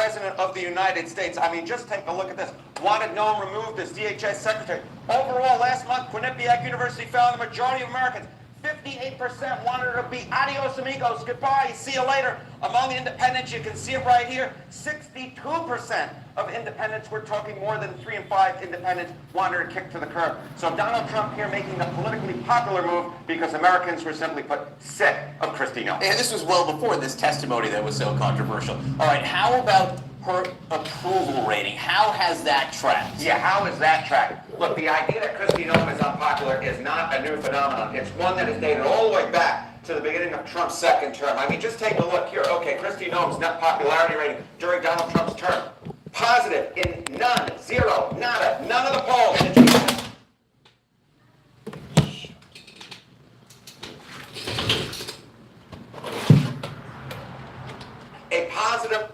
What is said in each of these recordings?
President of the United States. I mean, just take a look at this. Wanted no one removed as DHS Secretary. Overall, last month, Quinnipiac University found the majority of Americans, 58%, wanted her to be adios amigos, goodbye, see you later. Among independents, you can see it right here, 62% of independents, we're talking more than 3 in 5 independents, wanted her kicked to the curb. So Donald Trump here making the politically popular move because Americans were simply put sick of Kristi Noem. And this was well before this testimony that was so controversial. All right, how about her approval rating? How has that tracked? Yeah, how is that tracked? Look, the idea that Kristi Noem is unpopular is not a new phenomenon. It's one that is dated all the way back to the beginning of Trump's second term. I mean, just take a look here. Okay, Kristi Noem's net popularity rating during Donald Trump's term. Positive in none, zero, nada, none of the polls. A positive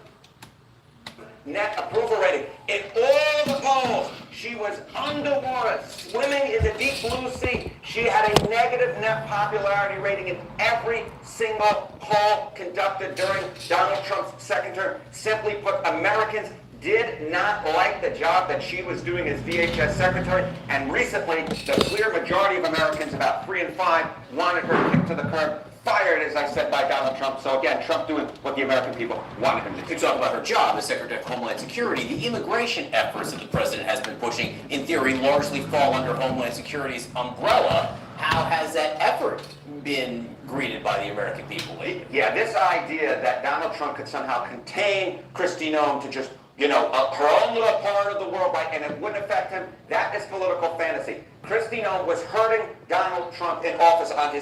net approval rating. In all the polls, she was underwater, swimming in the deep blue sea. She had a negative net popularity rating in every single poll conducted during Donald Trump's second term. Simply put, Americans did not like the job that she was doing as DHS Secretary, and recently, the clear majority of Americans, about 3 in 5, wanted her kicked to the curb, fired, as I said, by Donald Trump. So again, Trump doing what the American people wanted him to do. To talk about her job as Secretary of Homeland Security, the immigration efforts that the president has been pushing, in theory, largely fall under Homeland Security's umbrella. How has that effort been greeted by the American people lately? Yeah, this idea that Donald Trump could somehow contain Kristi Noem to just her own little part of the world, right, and it wouldn't affect him, that is political fantasy. Kristi Noem was hurting Donald Trump in office on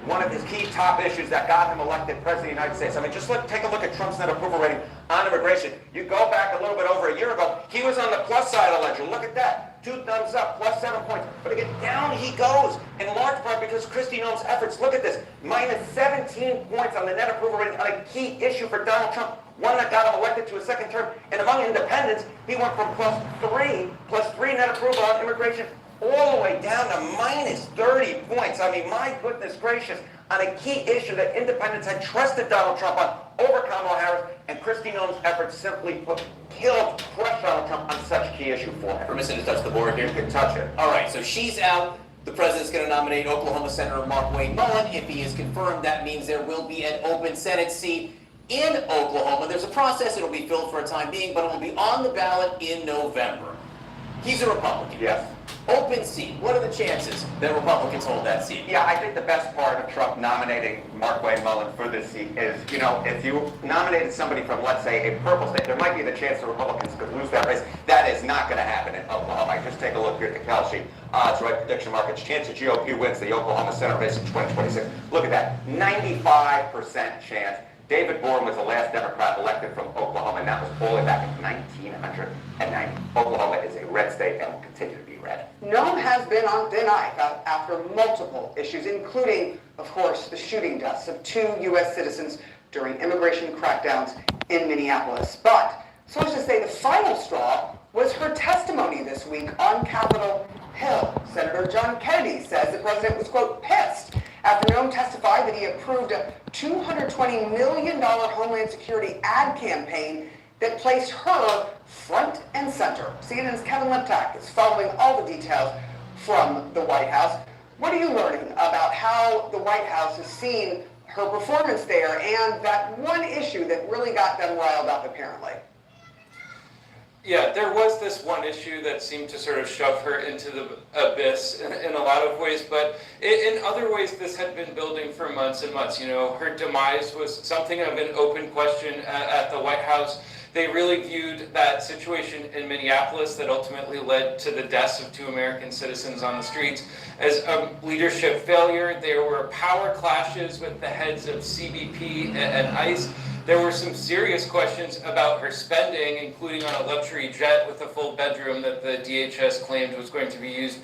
one of his key top issues that got him elected President of the United States. I mean, just take a look at Trump's net approval rating on immigration. You go back a little bit over a year ago, he was on the plus side of the ledger. Look at that. 2 thumbs up, plus 7 points. But again, down he goes, in large part because Kristi Noem's efforts. Look at this, minus 17 points on the net approval rating on a key issue for Donald Trump, one that got him elected to a second term. And among independents, he went from plus 3 net approval on immigration, all the way down to minus 30 points. I mean, my goodness gracious, on a key issue that independents had trusted Donald Trump on over Kamala Harris, and Kristi Noem's efforts simply crushed Donald Trump on such a key issue for him. Permission to touch the board here? You can touch it. All right, so she's out. The president's going to nominate Oklahoma Senator Mark Wayne Mullen. If he is confirmed, that means there will be an open Senate seat in Oklahoma. There's a process. It'll be filled for a time being, but it will be on the ballot in November. He's a Republican. Yes. Open seat. What are the chances that Republicans hold that seat? Yeah, I think the best part of Trump nominating Mark Wayne Mullen for this seat is, if you nominated somebody from, let's say, a purple state, there might be the chance the Republicans could lose that race. That is not going to happen in Oklahoma. Just take a look here at the Cal sheet. Odds, right, prediction markets. Chance the GOP wins the Oklahoma Senate race in 2026. Look at that. 95% chance. David Bourne was the last Democrat elected from Oklahoma, and that was all the way back in 1990. Oklahoma is a red state and will continue to be red. Noem has been on thin ice after multiple issues, including, of course, the shooting deaths of 2 U.S. citizens during immigration crackdowns in Minneapolis. But sources say the final straw was her testimony this week on Capitol Hill. Senator John Kennedy says the president was, quote, pissed after Noem testified that he approved a $220 million Homeland Security ad campaign that placed her front and center. CNN's Kevin Liptak is following all the details from the White House. What are you learning about how the White House has seen her performance there and that one issue that really got them riled up, apparently? Yeah, there was this one issue that seemed to sort of shove her into the abyss in a lot of ways, but in other ways this had been building for months and months. Her demise was something of an open question at the White House. They really viewed that situation in Minneapolis that ultimately led to the deaths of 2 American citizens on the streets as a leadership failure. There were power clashes with the heads of CBP and ICE. There were some serious questions about her spending, including on a luxury jet with a full bedroom that the DHS claimed was going to be used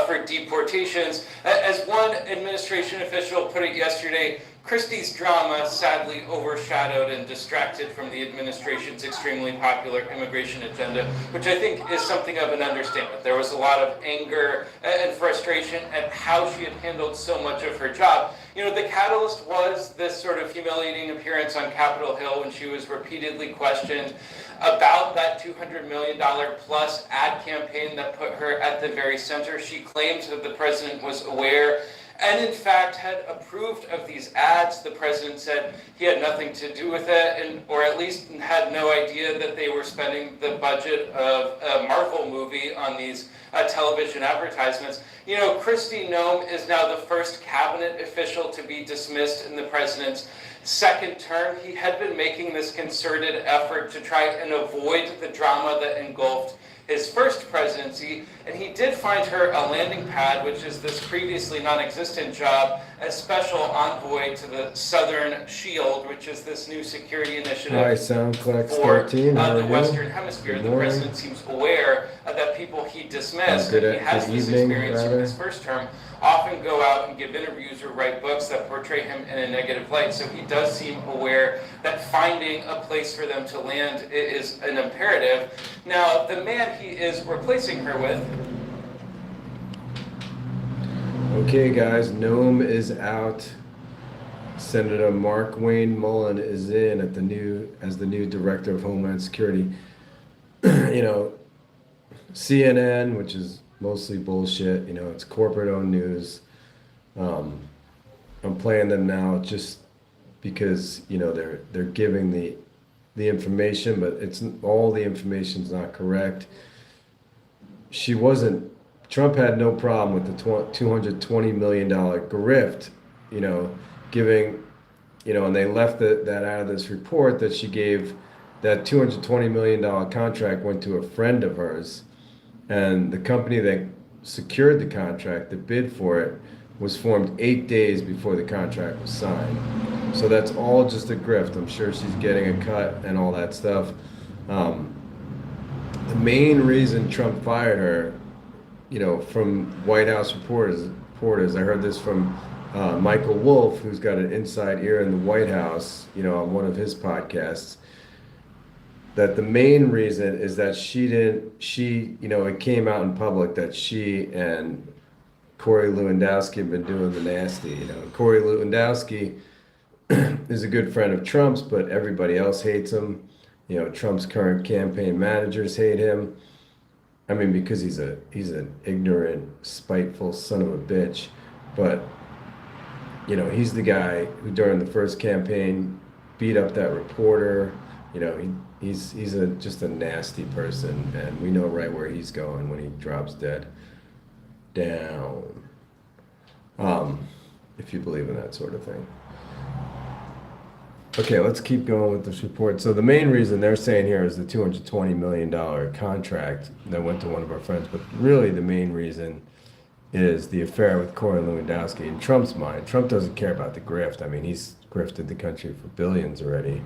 for deportations. As one administration official put it yesterday, Kristi's drama sadly overshadowed and distracted from the administration's extremely popular immigration agenda, which I think is something of an understatement. There was a lot of anger and frustration at how she had handled so much of her job. The catalyst was this sort of humiliating appearance on Capitol Hill when she was repeatedly questioned about that $200 million plus ad campaign that put her at the very center. She claims that the president was aware and in fact had approved of these ads. The president said he had nothing to do with it, or at least had no idea that they were spending the budget of a Marvel movie on these television advertisements. You know, Kristi Noem is now the first cabinet official to be dismissed in the president's second term. He had been making this concerted effort to try and avoid the drama that engulfed his first presidency, and he did find her a landing pad, which is this previously non-existent job as special envoy to the Southern Shield, which is this new security initiative Hi, SoundClex for 13. How are the you? Western Hemisphere. Good The morning. president seems aware that people he dismissed, Good and he has good this evening, experience rather. from his first term, often go out and give interviews or write books that portray him in a negative light. So he does seem aware that finding a place for them to land is an imperative. Now, the man he is replacing her with, Okay, guys, Noem is out. Senator Mark Wayne Mullen is in at as the new director of Homeland Security. You know, CNN, which is mostly bullshit. You know, it's corporate-owned news. I'm playing them now just because you know they're giving the information, but it's all the information's not correct. She wasn't. Trump had no problem with the $220 million grift, you know, giving, you know, and they left that out of this report that she gave. That $220 million contract went to a friend of hers, and the company that secured the contract, the bid for it, was formed 8 days before the contract was signed. So that's all just a grift. I'm sure she's getting a cut and all that stuff. The main reason Trump fired her, you know, from White House reporters, I heard this from Michael Wolff, who's got an inside ear in the White House, you know, on one of his podcasts, that the main reason is that you know, it came out in public that she and Corey Lewandowski have been doing the nasty. You know, Corey Lewandowski is a good friend of Trump's, but everybody else hates him. You know, Trump's current campaign managers hate him. I mean, because he's an ignorant, spiteful son of a bitch. But, you know, he's the guy who during the first campaign beat up that reporter. You know, he's just a nasty person, and we know right where he's going when he drops dead. Down. If you believe in that sort of thing. Okay, let's keep going with this report. So the main reason they're saying here is the $220 million contract that went to one of our friends, but really the main reason is the affair with Corey Lewandowski. In Trump's mind, Trump doesn't care about the grift. I mean, he's grifted the country for billions already.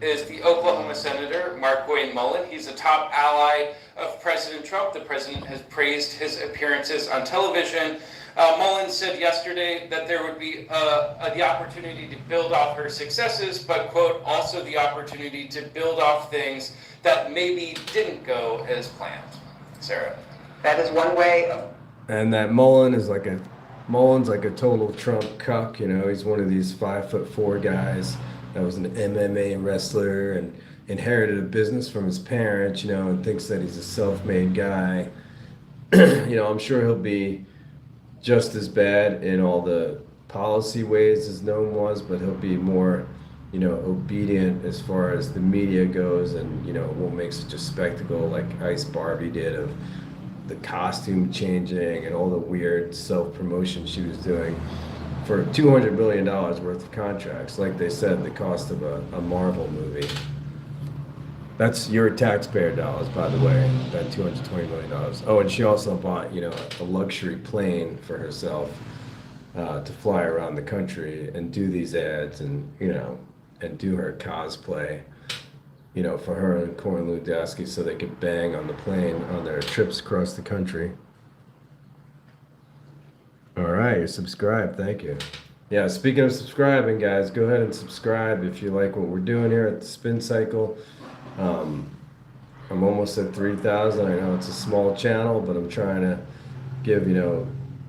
is the Oklahoma Senator Mark Wayne Mullen. He's a top ally of President Trump. The president has praised his appearances on television. Mullen said yesterday that there would be the opportunity to build off her successes, but, quote, also the opportunity to build off things that maybe didn't go as planned. Sarah. That is one way of... And that Mullen's like a total Trump cuck, you know. He's one of these 5'4" guys that was an MMA wrestler and inherited a business from his parents, you know, and thinks that he's a self-made guy. You know, I'm sure he'll be just as bad in all the policy ways as Noam was, but he'll be more, you know, obedient as far as the media goes, and, you know, won't make such a spectacle like Ice Barbie did of the costume changing and all the weird self-promotion she was doing for $200 million worth of contracts. Like they said, the cost of a Marvel movie. That's your taxpayer dollars, by the way, that $220 million. Oh, and she also bought, you know, a luxury plane for herself to fly around the country and do these ads and, you know, and do her cosplay, you know, for her and Corey Lewandowski so they could bang on the plane on their trips across the country. All right, you're subscribed. Thank you. Yeah, speaking of subscribing, guys, go ahead and subscribe if you like what we're doing here at the SpinCycle. I'm almost at 3,000. I know it's a small channel, but I'm trying to give, you know,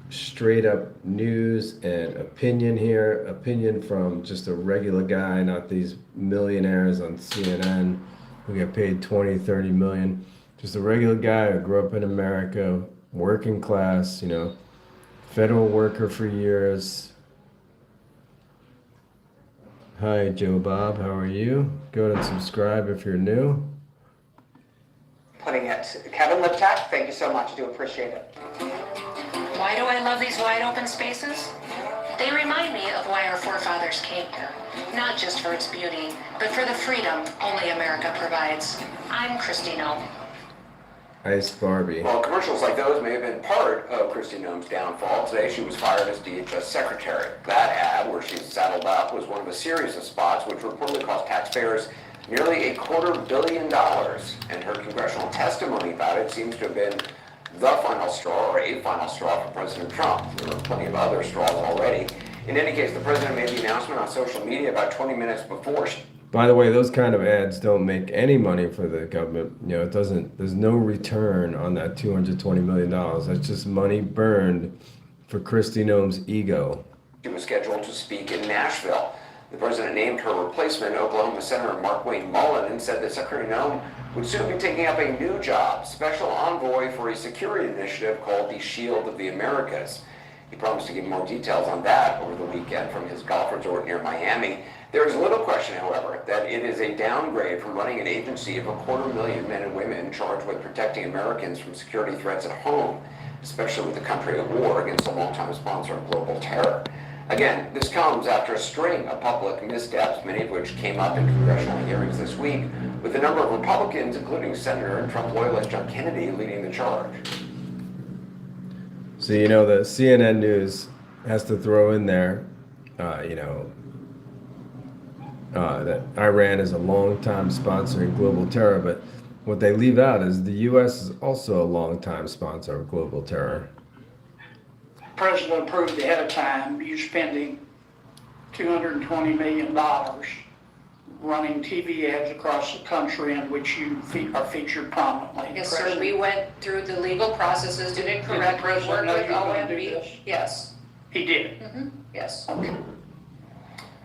straight up news and opinion here. Opinion from just a regular guy, not these millionaires on CNN who get paid 20, 30 million. Just a regular guy who grew up in America, working class, you know, federal worker for years. Hi, Joe Bob, how are you? Go ahead and subscribe if you're new. Putting it. Kevin Liptak, thank you so much. I do appreciate it. Why do I love these wide open spaces? They remind me of why our forefathers came here. Not just for its beauty, but for the freedom only America provides. I'm Christy Nome. Ice Barbie. Well, commercials like those may have been part of Kristi Noem's downfall. Today, she was fired as DHS secretary. That ad, where she saddled up, was one of a series of spots which reportedly cost taxpayers nearly $250 million. And her congressional testimony about it seems to have been the final straw, or a final straw, for President Trump. There were plenty of other straws already. In any case, the president made the announcement on social media about 20 minutes before. By the way, those kind of ads don't make any money for the government. You know, it doesn't, there's no return on that $220 million. That's just money burned for Kristi Noem's ego. She was scheduled to speak in Nashville. The president named her replacement, Oklahoma Senator Markwayne Mullin, and said that Secretary Noem would soon be taking up a new job, special envoy for a security initiative called the Shield of the Americas. He promised to give more details on that over the weekend from his golf resort near Miami. There is little question, however, that it is a downgrade from running an agency of 250,000 men and women charged with protecting Americans from security threats at home, especially with the country at war against a longtime sponsor of global terror. Again, this comes after a string of public missteps, many of which came up in congressional hearings this week, with a number of Republicans, including Senator and Trump loyalist John Kennedy, leading the charge. So, you know, the CNN News has to throw in there, that Iran is a long-time sponsor in global terror, but what they leave out is the U.S. is also a long-time sponsor of global terror. President approved ahead of time you spending $220 million running TV ads across the country in which you are featured prominently. Yes, sir, we went through the legal processes, did it correctly, worked President know with you were gonna do OMB. this? Yes, He did. yes. Okay.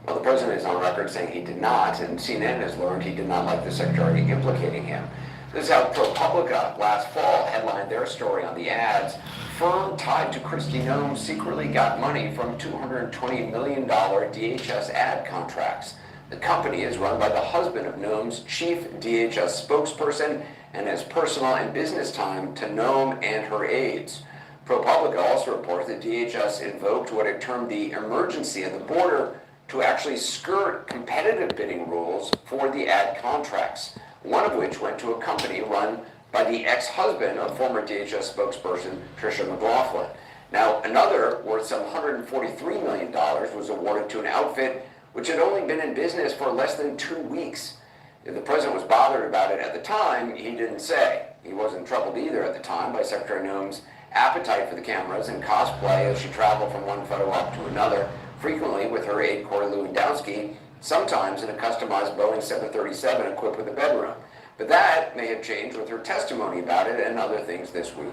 Well, the president is on record saying he did not, and CNN has learned he did not like the secretary implicating him. This is how ProPublica last fall headlined their story on the ads. Firm tied to Kristi Noem secretly got money from $220 million DHS ad contracts. The company is run by the husband of Noem's chief DHS spokesperson and has personal and business time to Noem and her aides. ProPublica also reports that DHS invoked what it termed the emergency at the border to actually skirt competitive bidding rules for the ad contracts, one of which went to a company run by the ex-husband of former DHS spokesperson Tricia McLaughlin. Now, another, worth some $143 million, was awarded to an outfit which had only been in business for less than 2 weeks. If the president was bothered about it at the time, he didn't say. He wasn't troubled either at the time by Secretary Noem's appetite for the cameras and cosplay as she traveled from one photo op to another, frequently with her aide Corey Lewandowski, sometimes in a customized Boeing 737 equipped with a bedroom. But that may have changed with her testimony about it and other things this week.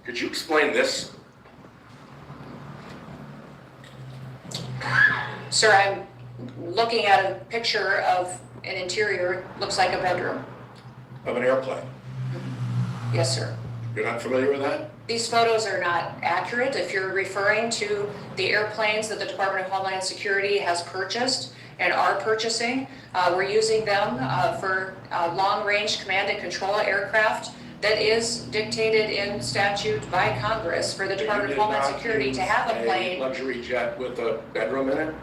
Could you explain this? Sir, I'm looking at a picture of an interior, looks like a bedroom. Of an airplane? Yes, sir. You're not familiar with that? These photos are not accurate. If you're referring to the airplanes that the Department of Homeland Security has purchased and are purchasing, we're using them for long-range command and control aircraft that is dictated in statute by Congress for the Department of Homeland Security to have a plane. Luxury jet with a bedroom in it?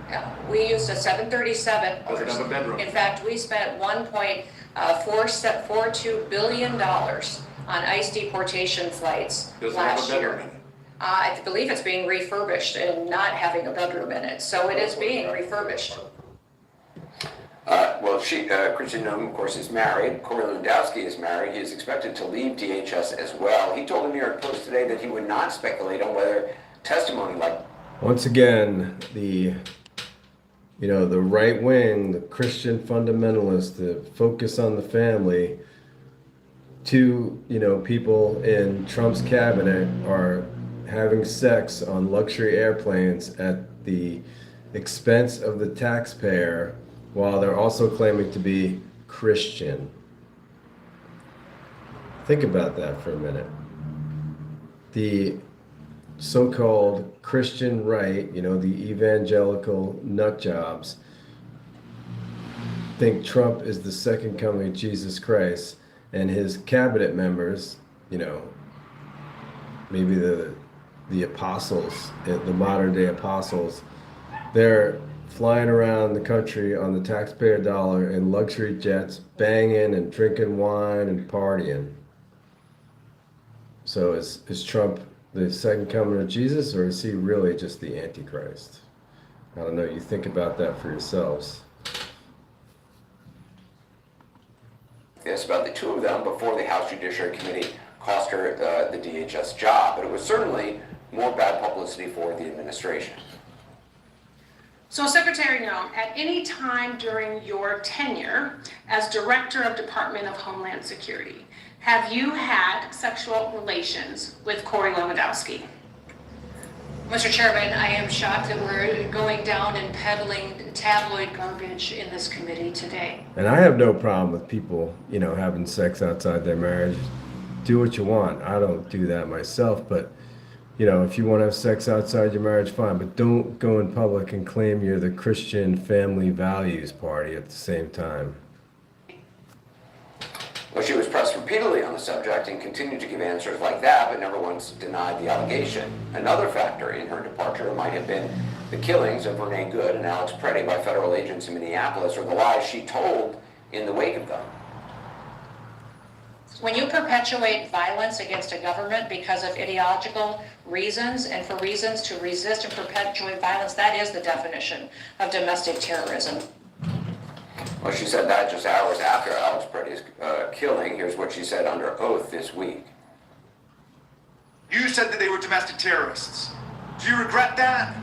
We used a 737. Does it have a bedroom? In fact, we spent $1.42 billion on ICE deportation flights Does it have a last bedroom year. in it? I believe it's being refurbished and not having a bedroom in it, so it is being refurbished. Kristi Noem, of course, is married. Corey Lewandowski is married. He is expected to leave DHS as well. He told the New York Post today that he would not speculate on whether testimony like... Once again, the right wing, the Christian fundamentalists, the focus on the family, two, people in Trump's cabinet are having sex on luxury airplanes at the expense of the taxpayer, while they're also claiming to be Christian. Think about that for a minute. The so-called Christian right, you know, the evangelical nut jobs, think Trump is the second coming of Jesus Christ, and his cabinet members, you know, maybe the apostles, the modern day apostles, they're flying around the country on the taxpayer dollar in luxury jets, banging and drinking wine and partying. So is Trump the second coming of Jesus, or is he really just the Antichrist? I don't know. You think about that for yourselves. This about the two of them before the House Judiciary Committee cost her the DHS job, but it was certainly more bad publicity for the administration. So Secretary Noem, at any time during your tenure as Director of Department of Homeland Security, have you had sexual relations with Corey Lewandowski? Mr. Chairman, I am shocked that we're going down and peddling tabloid garbage in this committee today. And I have no problem with people, you know, having sex outside their marriage. Do what you want. I don't do that myself, but you know, if you want to have sex outside your marriage, fine, but don't go in public and claim you're the Christian family values party at the same time. Well, she was pressed repeatedly on the subject and continued to give answers like that, but never once denied the allegation. Another factor in her departure might have been the killings of Renee Good and Alex Preddy by federal agents in Minneapolis, or the lies she told in the wake of them. When you perpetuate violence against a government because of ideological reasons and for reasons to resist and perpetuate violence, that is the definition of domestic terrorism. Well, she said that just hours after Alex Preddy's killing. Here's what she said under oath this week. You said that they were domestic terrorists. Do you regret that?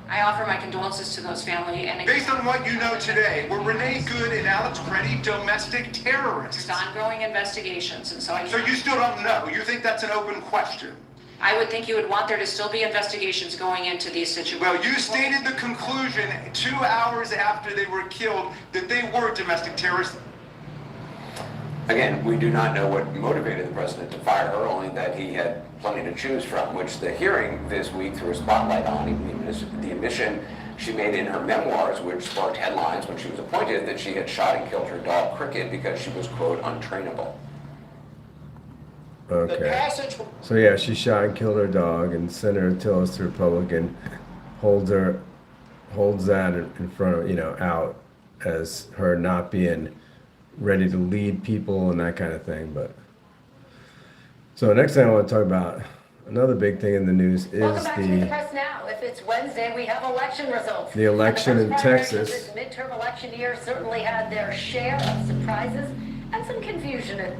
I offer my condolences to those family and Based on what you know today, were Renee Good and Alex Preddy domestic terrorists? There's ongoing investigations, and so So you still don't know? You think that's an open question? I would think you would want there to still be investigations going into these situations. Well, you stated the conclusion 2 hours after they were killed that they were domestic terrorists. Again, we do not know what motivated the president to fire her, only that he had plenty to choose from, which the hearing this week threw a spotlight on, even the admission she made in her memoirs, which sparked headlines when she was appointed, that she had shot and killed her dog Cricket because she was, quote, untrainable. Okay. So yeah, she shot and killed her dog, and Senator Tillis, the Republican, holds that in front of, you know, out as her not being ready to lead people and that kind of thing. But so next thing I want to talk about, another big thing in the news is Welcome back to the press now. If it's Wednesday, we have election results. The election in Texas. This midterm election year certainly had their share of surprises and some confusion.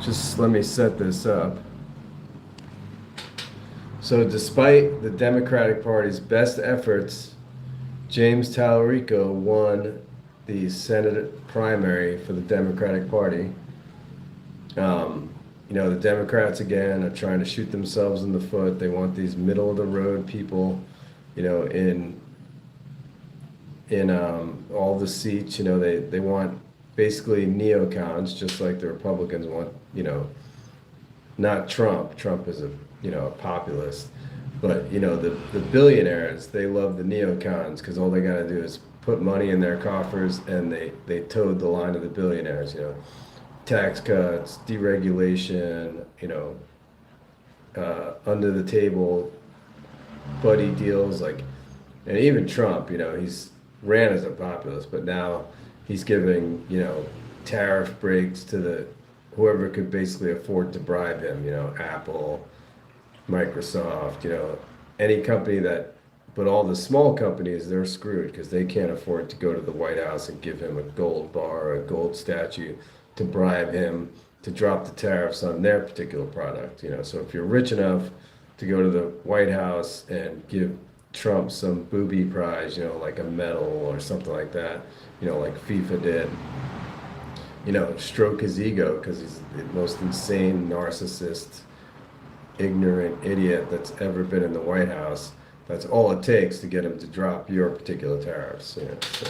Just let me set this up. So despite the Democratic Party's best efforts, James Tallarico won the Senate primary for the Democratic Party. You know, the Democrats, again, are trying to shoot themselves in the foot. They want these middle-of-the-road people, you know, in all the seats. You know, they want basically neocons, just like the Republicans want, you know, not Trump. Trump is a populist. But, you know, the billionaires, they love the neocons because all they got to do is put money in their coffers, and they towed the line of the billionaires, you know. Tax cuts, deregulation, you know, under the table buddy deals, like, and even Trump, you know, he's ran as a populist, but now he's giving, you know, tariff breaks to whoever could basically afford to bribe him, you know, Apple, Microsoft, you know, any company but all the small companies, they're screwed because they can't afford to go to the White House and give him a gold bar or a gold statue to bribe him to drop the tariffs on their particular product, you know. So if you're rich enough to go to the White House and give Trump some booby prize, you know, like a medal or something like that, you know, like FIFA did, you know, stroke his ego because he's the most insane, narcissist, ignorant idiot that's ever been in the White House. That's all it takes to get him to drop your particular tariffs. You know, so.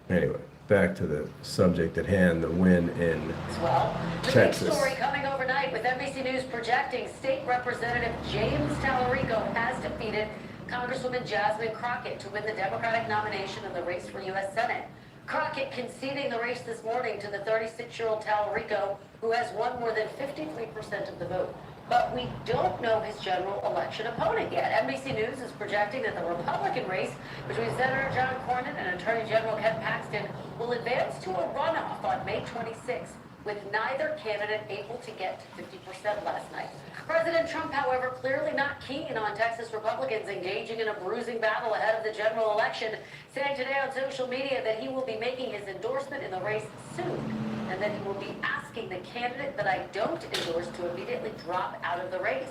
Anyway, back to the subject at hand, the win in As well, the Texas. big story coming overnight with NBC News projecting State Representative James Tallarico has defeated Congresswoman Jasmine Crockett to win the Democratic nomination in the race for U.S. Senate. Crockett conceding the race this morning to the 36-year-old Tallarico, who has won more than 53% of the vote. But we don't know his general election opponent yet. NBC News is projecting that the Republican race between Senator John Cornyn and Attorney General Ken Paxton will advance to a runoff on May 26th, with neither candidate able to get to 50% last night. President Trump, however, clearly not keen on Texas Republicans engaging in a bruising battle ahead of the general election, saying today on social media that he will be making his endorsement in the race soon, and that he will be asking the candidate that I don't endorse to immediately drop out of the race.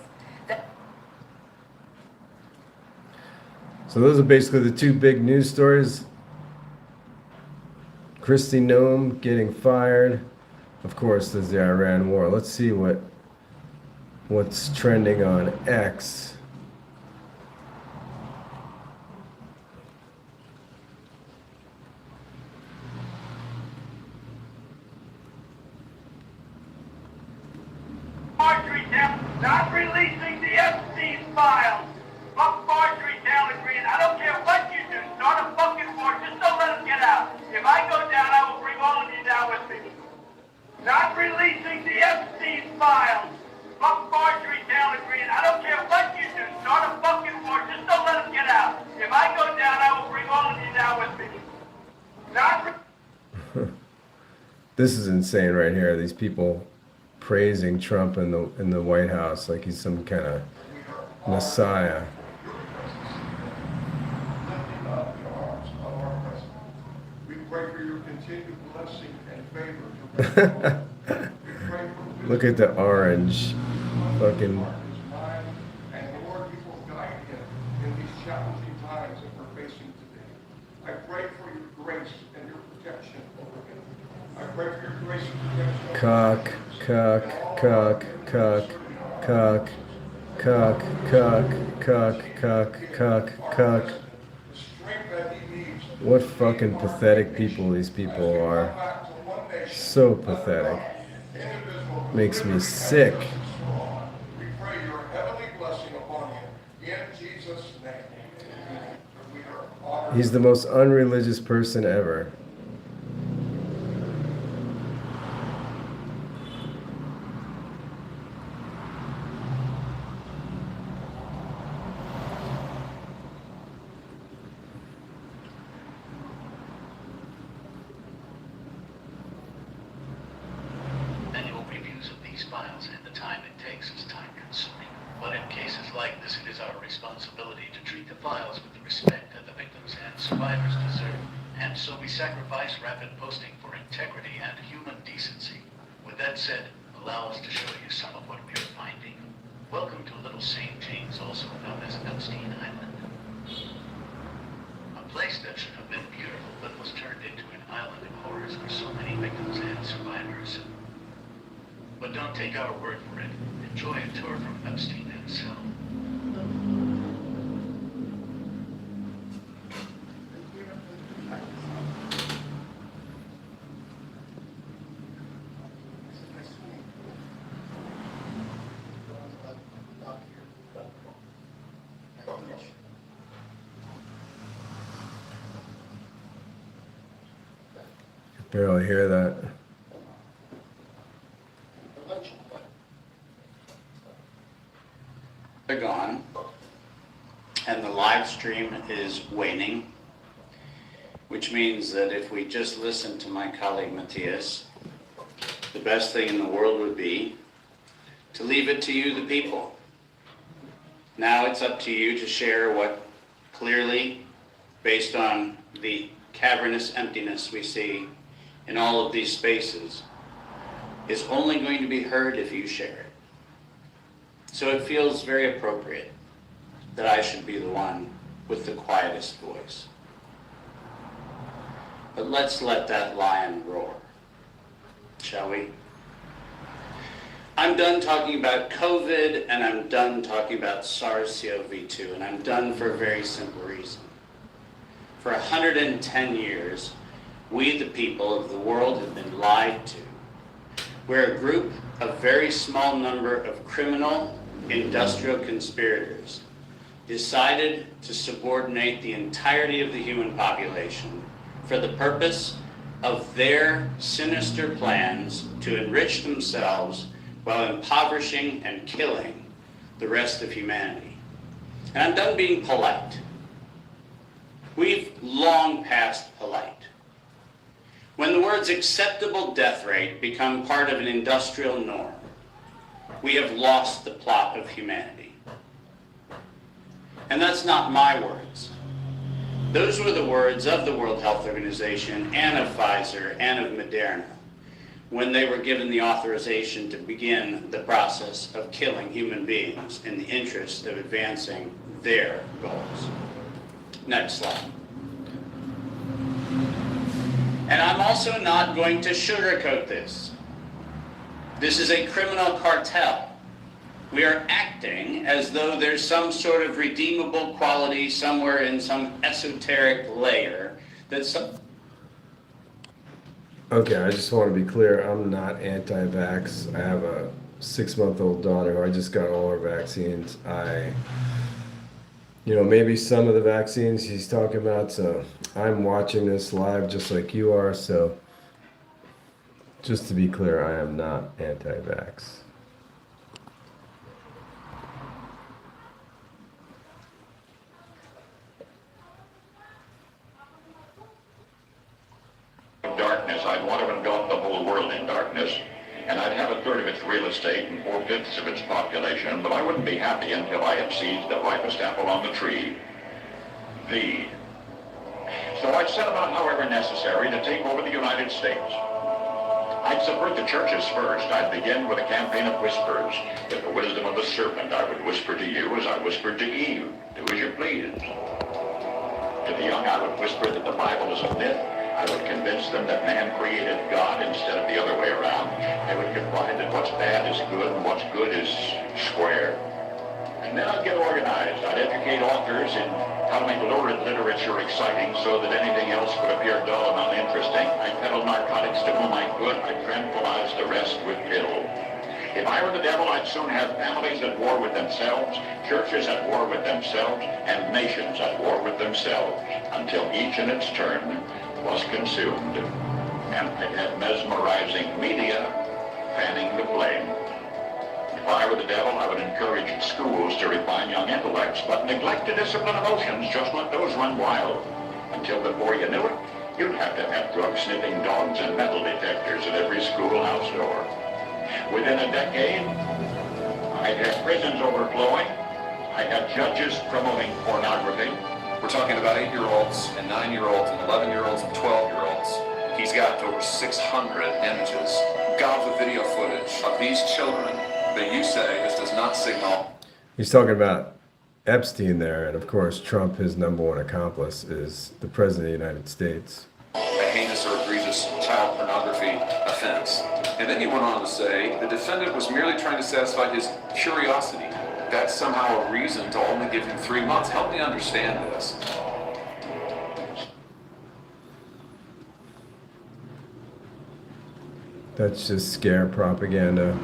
So those are basically the two big news stories. Kristi Noem getting fired. Of course, there's the Iran war. Let's see what's trending on X. Marjorie Taylor not releasing the Epstein files. Fuck Marjorie Taylor Greene. I don't care what you do. Start a fucking war. Just don't let them get out. If I go down, I will bring all of you down with me. Not releasing the Epstein files. Fuck Marjorie Taylor Greene. I don't care what you do. Start a fucking war. Just don't let them get out. If I go down, I will bring all of you down with me. This is insane right here. These people praising Trump in the White House like he's some kind of messiah. We pray for your continued blessing and favor. Look at the orange fucking. And Lord, you will guide him in these challenging times that we're facing today. I pray for your grace and your protection over him. I pray for your grace and protection. Cock, cock, cock, cock, cock, cock, cock, cock, cock, cock. What fucking pathetic people these people are. So pathetic. Makes me sick. We pray your heavenly blessing upon him in Jesus' name. He's the most unreligious person ever. Manual reviews of these files and the time it takes is time-consuming. But in cases like this, it is our responsibility to treat the files with the respect that the victims and survivors deserve. And so we sacrifice rapid posting for integrity and human decency. With that said, allow us to show you some of what we are finding. Welcome to Little St. James, also known as Epstein Island. A place that should have been beautiful but was turned into an island of horrors for so many victims and survivors. But don't take our word for it. Enjoy a tour from Epstein himself. Barely hear that. They're gone, and the live stream is waning, which means that if we just listen to my colleague Matthias, the best thing in the world would be to leave it to you, the people. Now it's up to you to share what clearly, based on the cavernous emptiness we see in all of these spaces, is only going to be heard if you share it. So it feels very appropriate that I should be the one with the quietest voice. But let's let that lion roar, shall we? I'm done talking about COVID, and I'm done talking about SARS-CoV-2, and I'm done for a very simple reason. For 110 years, we the people of the world have been lied to. We're a group, a very small number of criminal industrial conspirators decided to subordinate the entirety of the human population for the purpose of their sinister plans to enrich themselves while impoverishing and killing the rest of humanity. And I'm done being polite. We've long passed polite. When the words acceptable death rate become part of an industrial norm, we have lost the plot of humanity. And that's not my words. Those were the words of the World Health Organization and of Pfizer and of Moderna when they were given the authorization to begin the process of killing human beings in the interest of advancing their goals. Next slide. And I'm also not going to sugarcoat this. This is a criminal cartel. We are acting as though there's some sort of redeemable quality somewhere in some esoteric layer that some... Okay, I just want to be clear. I'm not anti-vax. I have a 6-month-old daughter who I just got all her vaccines. Maybe some of the vaccines he's talking about, so I'm watching this live just like you are, so just to be clear, I am not anti-vax. Darkness, I'd want to engulf the whole world in darkness, and I'd have a third of its real estate and 4/5 of its population, but I wouldn't be happy until I had seized the ripest apple on the tree. So I'd set about, however necessary, to take over the United States. I'd subvert the churches first. I'd begin with a campaign of whispers. With the wisdom of the serpent, I would whisper to you as I whispered to Eve. Do as you please. To the young, I would whisper that the Bible is a myth. I would convince them that man created God instead of the other way around. They would confide that what's bad is good and what's good is square. And then I'd get organized. I'd educate authors in how to make lurid literature exciting so that anything else would appear dull and uninteresting. I'd peddle narcotics to whom I could. I'd tranquilize the rest with pills. If I were the devil, I'd soon have families at war with themselves, churches at war with themselves, and nations at war with themselves, until each in its turn was consumed. And I'd have mesmerizing media fanning the flame. If I were the devil, I would encourage schools to refine young intellects, but neglect to discipline emotions, just let those run wild. Until before you knew it, you'd have to have drug-sniffing dogs and metal detectors at every schoolhouse door. Within a decade, I'd have prisons overflowing. I'd have judges promoting pornography. We're talking about 8-year-olds and 9-year-olds and 11-year-olds and 12-year-olds. He's got over 600 images, gobs of video footage of these children that you say this does not signal. He's talking about Epstein there, and of course Trump, his number one accomplice, is the President of the United States. A heinous or egregious child pornography offense. And then he went on to say the defendant was merely trying to satisfy his curiosity. That's somehow a reason to only give him 3 months. Help me understand this. That's just scare propaganda.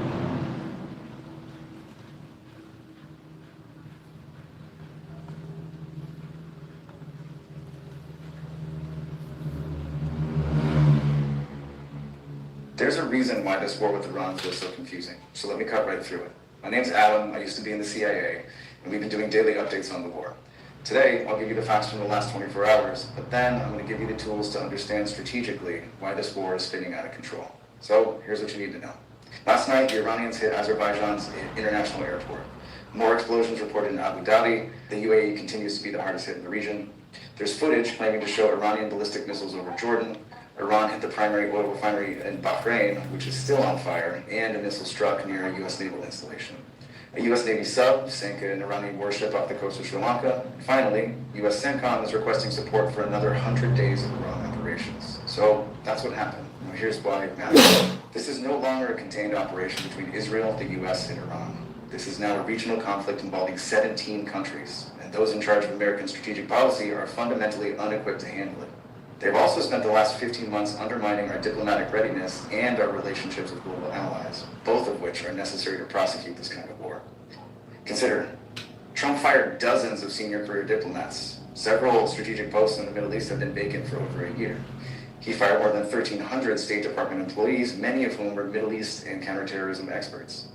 There's a reason why this war with Iran feels so confusing, so let me cut right through it. My name's Alan, I used to be in the CIA, and we've been doing daily updates on the war. Today, I'll give you the facts from the last 24 hours, but then I'm going to give you the tools to understand strategically why this war is spinning out of control. So, here's what you need to know. Last night, the Iranians hit Azerbaijan's international airport. More explosions reported in Abu Dhabi. The UAE continues to be the hardest hit in the region. There's footage claiming to show Iranian ballistic missiles over Jordan. Iran hit the primary oil refinery in Bahrain, which is still on fire, and a missile struck near a U.S. naval installation. A U.S. Navy sub sank an Iranian warship off the coast of Sri Lanka. And finally, U.S. CENTCOM is requesting support for another 100 days of Iran operations. So that's what happened. Now here's why it matters. This is no longer a contained operation between Israel, the U.S., and Iran. This is now a regional conflict involving 17 countries, and those in charge of American strategic policy are fundamentally unequipped to handle it. They've also spent the last 15 months undermining our diplomatic readiness and our relationships with global allies, both of which are necessary to prosecute this kind of war. Consider, Trump fired dozens of senior career diplomats. Several strategic posts in the Middle East have been vacant for over a year. He fired more than 1,300 State Department employees, many of whom were Middle East and counterterrorism experts.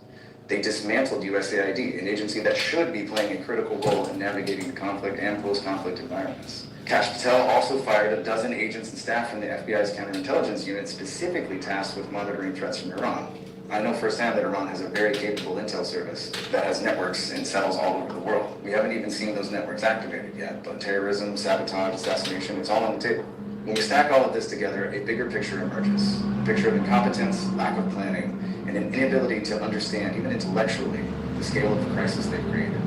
They dismantled USAID, an agency that should be playing a critical role in navigating the conflict and post-conflict environments. Kash Patel also fired a dozen agents and staff from the FBI's counterintelligence unit specifically tasked with monitoring threats from Iran. I know firsthand that Iran has a very capable intel service that has networks and cells all over the world. We haven't even seen those networks activated yet, but terrorism, sabotage, assassination, it's all on the table. When we stack all of this together, a bigger picture emerges. A picture of incompetence, lack of planning, and an inability to understand, even intellectually, the scale of the crisis they've created.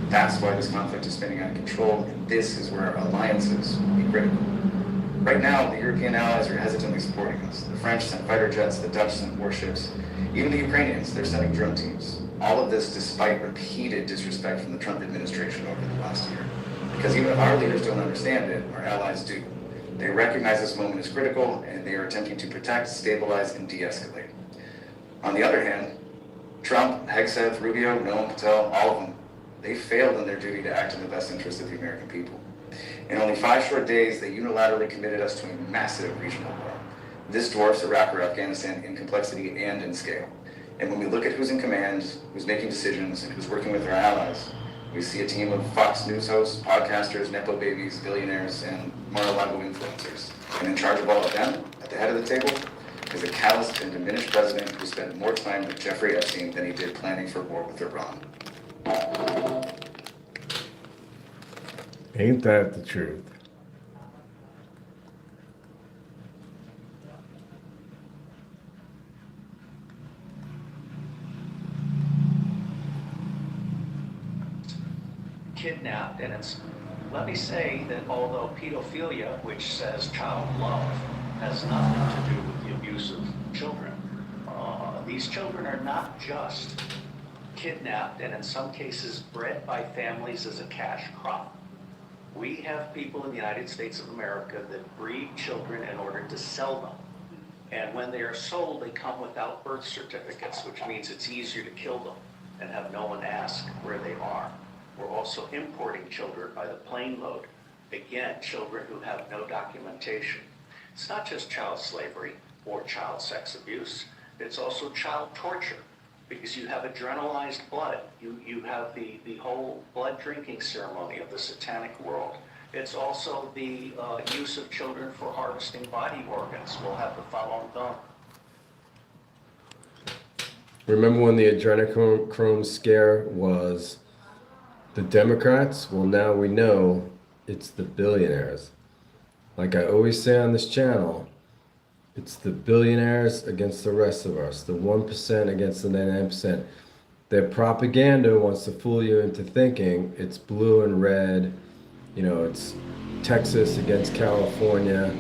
That's why this conflict is spinning out of control, and this is where our alliances will be critical. Right now, the European allies are hesitantly supporting us. The French sent fighter jets, the Dutch sent warships, even the Ukrainians, they're sending drone teams. All of this despite repeated disrespect from the Trump administration over the last year. Because even if our leaders don't understand it, our allies do. They recognize this moment is critical, and they are attempting to protect, stabilize, and de-escalate. On the other hand, Trump, Hegseth, Rubio, Noam Patel, all of them, they failed in their duty to act in the best interest of the American people. In only 5 short days, they unilaterally committed us to a massive regional war. This dwarfs Iraq or Afghanistan in complexity and in scale. And when we look at who's in command, who's making decisions, and who's working with our allies, we see a team of Fox News hosts, podcasters, Nepo babies, billionaires, and Mar-a-Lago influencers. And in charge of all of them, at the head of the table, is a calloused and diminished president who spent more time with Jeffrey Epstein than he did planning for war with Iran. Ain't that the truth? Kidnapped, and let me say that although pedophilia, which says child love, has nothing to do with the abuse of children, these children are not just kidnapped and in some cases bred by families as a cash crop. We have people in the United States of America that breed children in order to sell them. And when they are sold, they come without birth certificates, which means it's easier to kill them and have no one ask where they are. We're also importing children by the plane load. Again, children who have no documentation. It's not just child slavery or child sex abuse. It's also child torture, because you have adrenalized blood. You have the whole blood drinking ceremony of the satanic world. It's also the use of children for harvesting body organs. We'll have the Falun Gong. Remember when the adrenochrome scare was the Democrats? Well, now we know it's the billionaires. Like I always say on this channel, it's the billionaires against the rest of us, the 1% against the 99%. Their propaganda wants to fool you into thinking it's blue and red, you know, it's Texas against California,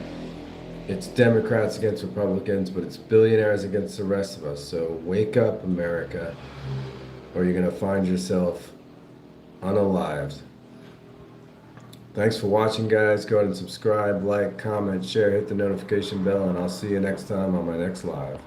it's Democrats against Republicans, but it's billionaires against the rest of us. So wake up, America, or you're going to find yourself unalived. Thanks for watching, guys. Go ahead and subscribe, like, comment, share, hit the notification bell, and I'll see you next time on my next live.